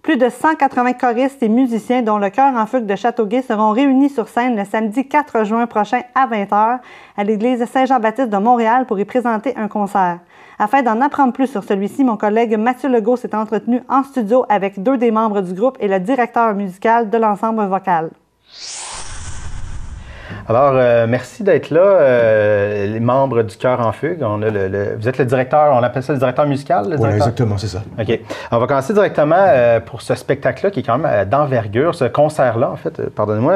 Plus de 180 choristes et musiciens, dont le Chœur en fugue de Châteauguay, seront réunis sur scène le samedi 4 juin prochain à 20h à l'église Saint-Jean-Baptiste de Montréal pour y présenter un concert. Afin d'en apprendre plus sur celui-ci, mon collègue Mathieu Legault s'est entretenu en studio avec 2 des membres du groupe et le directeur musical de l'ensemble vocal. Alors, merci d'être là, les membres du Chœur en fugue. On a vous êtes le directeur, on appelle ça le directeur musical? Oui, exactement, c'est ça. OK. On va commencer directement pour ce spectacle-là qui est quand même d'envergure, ce concert-là, en fait, pardonnez-moi.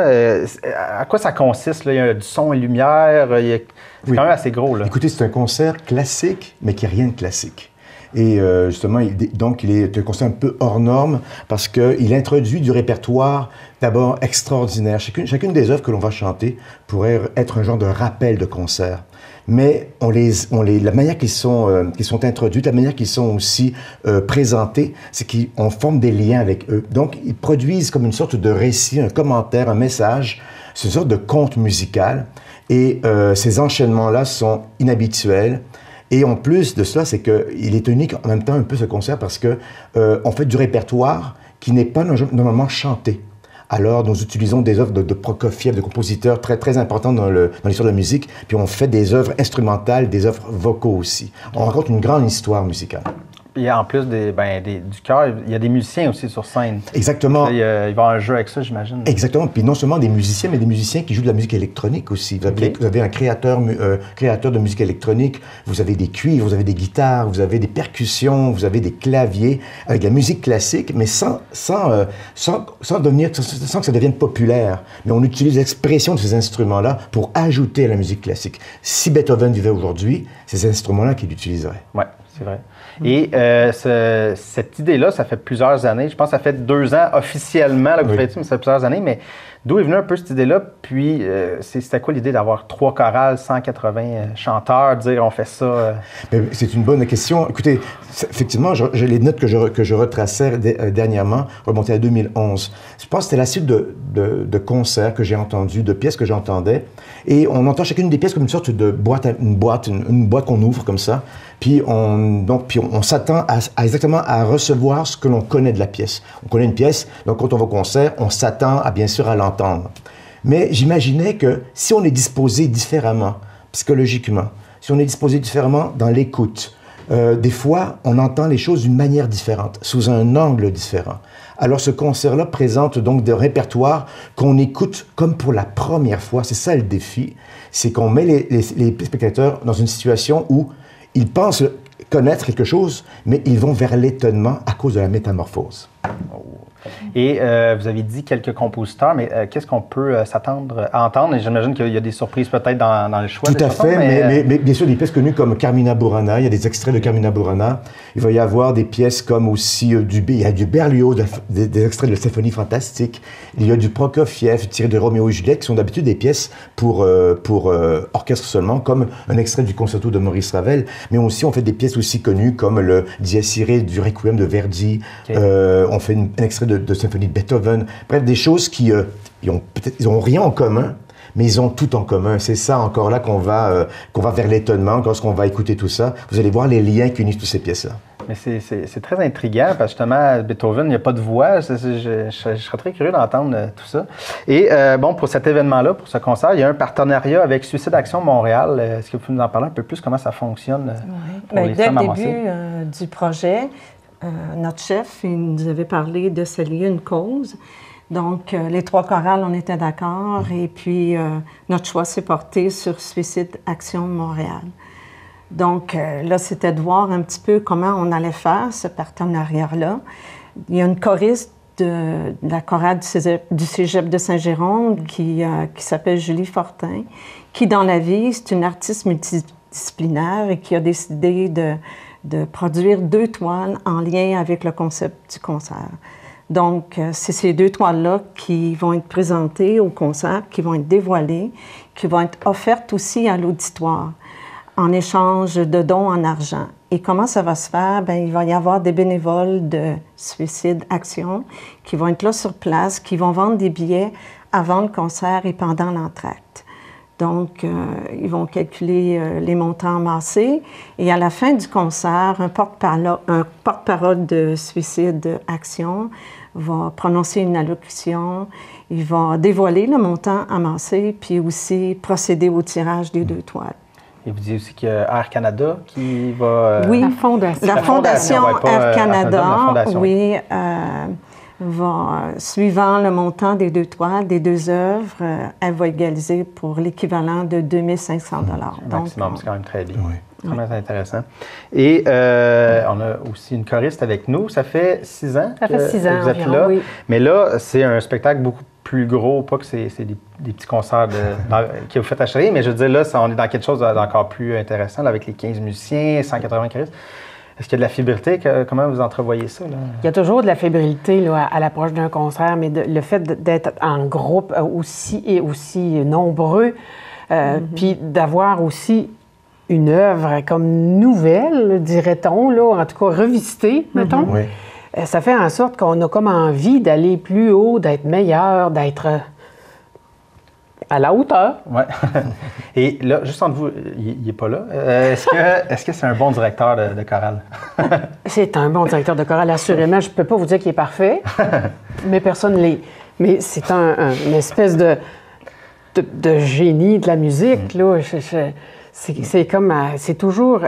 À quoi ça consiste? Là? Il y a du son et lumière, c'est quand même assez gros. Là. Écoutez, c'est un concert classique, mais qui n'est rien de classique. Et justement, donc, il est un concert un peu hors norme parce qu'il introduit du répertoire d'abord extraordinaire. Chacune des œuvres que l'on va chanter pourrait être un genre de rappel de concert. Mais la manière qu'ils sont introduites, la manière qu'ils sont aussi présentés, c'est qu'on forme des liens avec eux. Donc, ils produisent comme une sorte de récit, un commentaire, un message. C'est une sorte de conte musical. Et ces enchaînements-là sont inhabituels. Et en plus de cela, c'est qu'il est unique en même temps un peu ce concert parce que on fait du répertoire qui n'est pas normalement chanté. Alors, nous utilisons des œuvres de Prokofiev, de compositeurs très, très importants dans l'histoire de la musique, puis on fait des œuvres instrumentales, des œuvres vocaux aussi. On raconte une grande histoire musicale. Et en plus du chœur, il y a des musiciens aussi sur scène. Exactement. Là, il va y avoir un jeu avec ça, j'imagine. Exactement. Puis non seulement des musiciens, mais des musiciens qui jouent de la musique électronique aussi. Vous avez un créateur de musique électronique, vous avez des cuivres, vous avez des guitares, vous avez des percussions, vous avez des claviers, avec de la musique classique, mais sans que ça devienne populaire. Mais on utilise l'expression de ces instruments-là pour ajouter à la musique classique. Si Beethoven vivait aujourd'hui, c'est ces instruments-là qu'il utiliserait. Oui, c'est vrai. Et cette idée-là, ça fait plusieurs années. Je pense que ça fait 2 ans officiellement là, que vous faites ça, mais ça fait plusieurs années. Mais d'où est venue un peu cette idée-là? Puis, c'était quoi l'idée d'avoir 3 chorales, 180 chanteurs, dire on fait ça? C'est une bonne question. Écoutez, effectivement, j'ai les notes que je retraçais dernièrement, remontées à 2011. Je pense que c'était la suite de concerts que j'ai entendus, de pièces que j'entendais. Et on entend chacune des pièces comme une sorte de boîte, une boîte qu'on ouvre comme ça. Puis on s'attend exactement à recevoir ce que l'on connaît de la pièce. On connaît une pièce, donc quand on va au concert, on s'attend bien sûr à l'entendre. Mais j'imaginais que si on est disposé différemment, psychologiquement, si on est disposé différemment dans l'écoute, des fois, on entend les choses d'une manière différente, sous un angle différent. Alors ce concert-là présente donc des répertoires qu'on écoute comme pour la première fois. C'est ça le défi, c'est qu'on met les spectateurs dans une situation où ils pensent connaître quelque chose, mais ils vont vers l'étonnement à cause de la métamorphose. Et vous avez dit quelques compositeurs, mais qu'est-ce qu'on peut s'attendre à entendre? Et j'imagine qu'il y a des surprises peut-être dans le choix. Tout à fait, mais bien sûr des pièces connues comme Carmina Burana, il y a des extraits de Carmina Burana. Il va y avoir des pièces comme aussi il y a du Berlioz, des extraits de la Symphonie fantastique. Il y a du Prokofiev tiré de Roméo et Juliette, qui sont d'habitude des pièces pour orchestre seulement, comme un extrait du concerto de Maurice Ravel. Mais aussi on fait des pièces aussi connues comme le Dies Irae du Requiem de Verdi. On fait un extrait de symphonie de Beethoven. Bref, des choses qui ils ont rien en commun, mais ils ont tout en commun. C'est ça encore là qu'on va vers l'étonnement lorsqu'on va écouter tout ça. Vous allez voir les liens qui unissent toutes ces pièces-là. Mais c'est très intriguant parce que justement, Beethoven, il n'y a pas de voix. Je serais très curieux d'entendre tout ça. Et pour cet événement-là, pour ce concert, il y a un partenariat avec Suicide Action Montréal. Est-ce que vous pouvez nous en parler un peu plus comment ça fonctionne pour les femmes amassées? Dès le début du projet, notre chef, il nous avait parlé de s'allier une cause. Donc, les 3 chorales, on était d'accord. Et puis, notre choix s'est porté sur Suicide Action Montréal. Donc, là, c'était de voir un petit peu comment on allait faire ce partenariat-là. Il y a une choriste de la chorale du Cégep de Saint-Jérôme qui s'appelle Julie Fortin, qui, dans la vie, c'est une artiste multidisciplinaire et qui a décidé de produire 2 toiles en lien avec le concept du concert. Donc, c'est ces 2 toiles-là qui vont être présentées au concert, qui vont être dévoilées, qui vont être offertes aussi à l'auditoire en échange de dons en argent. Et comment ça va se faire? Bien, il va y avoir des bénévoles de Suicide Action qui vont être là sur place, qui vont vendre des billets avant le concert et pendant l'entracte. Donc, ils vont calculer les montants amassés. Et à la fin du concert, un porte-parole de Suicide Action va prononcer une allocution. Il va dévoiler le montant amassé, puis aussi procéder au tirage des 2 toiles. Et vous dites aussi qu'il y a Air Canada qui va... Oui, la Fondation. La Fondation ouais, pas, Air Canada, la Fondation, oui, va, suivant le montant des 2 toiles, des 2 œuvres, elle va égaliser pour l'équivalent de 2500 $. Maximum, c'est quand même très bien. Oui. Vraiment intéressant. Et on a aussi une choriste avec nous. Ça fait 6 ans Ça fait 6 ans que vous êtes environ, là. oui. Mais là, c'est un spectacle beaucoup plus gros. Pas que c'est des petits concerts que vous faites à Charlie, mais je veux dire, là, on est dans quelque chose d'encore plus intéressant, là, avec les 15 musiciens, 180 choristes. Est-ce qu'il y a de la fébrilité? Comment vous entrevoyez ça? Là? Il y a toujours de la fébrilité là, à l'approche d'un concert, mais le fait d'être en groupe aussi nombreux, puis d'avoir aussi une œuvre comme nouvelle, dirait-on, là, en tout cas revisitée, mettons, Oui. Ça fait en sorte qu'on a comme envie d'aller plus haut, d'être meilleur, d'être à la hauteur. Oui. Et là, juste entre vous, il n'est pas là. Est-ce que c'est un bon directeur de chorale? C'est un bon directeur de chorale, assurément. Je ne peux pas vous dire qu'il est parfait, mais personne ne l'est. Mais c'est une espèce de génie de la musique, là. C'est comme... C'est toujours...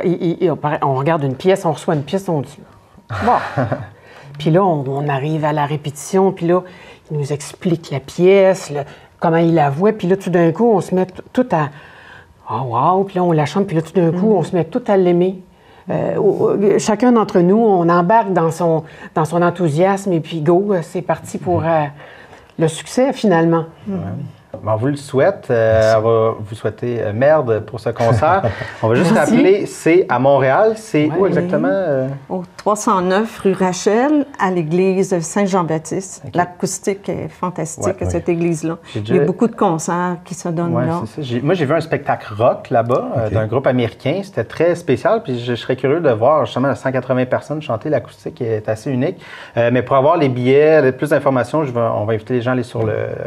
on regarde une pièce, on reçoit une pièce, on dit... Bon. Puis là, on arrive à la répétition, puis là, il nous explique la pièce, comment il la voit, puis là, tout d'un coup, on se met tout à... Oh, wow! Puis là, on la chante, puis là, tout d'un coup, on se met tout à l'aimer. Chacun d'entre nous, on embarque dans son enthousiasme, et puis go, c'est parti pour le succès, finalement. Ouais. Bon, on vous le souhaite. On va vous souhaiter merde pour ce concert. On va juste Merci. rappeler, c'est à Montréal. C'est où Ouais. exactement? Au 309 rue Rachel, à l'église Saint-Jean-Baptiste. OK. L'acoustique est fantastique Ouais, à cette église-là. J'ai Il y a déjà- beaucoup de concerts qui se donnent Ouais, là. c'est ça. Moi, j'ai vu un spectacle rock là-bas OK. d'un groupe américain. C'était très spécial. Puis je serais curieux de voir justement 180 personnes chanter. L'acoustique est assez unique. Mais pour avoir les billets, plus d'informations, on va inviter les gens à aller sur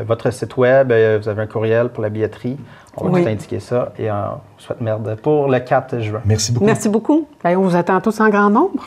votre site web. Vous avez un courriel pour la billetterie. On va Oui. tout indiquer ça. Et on vous souhaite merde pour le 4 juin. Merci beaucoup. Merci beaucoup. Ben, on vous attend tous en grand nombre.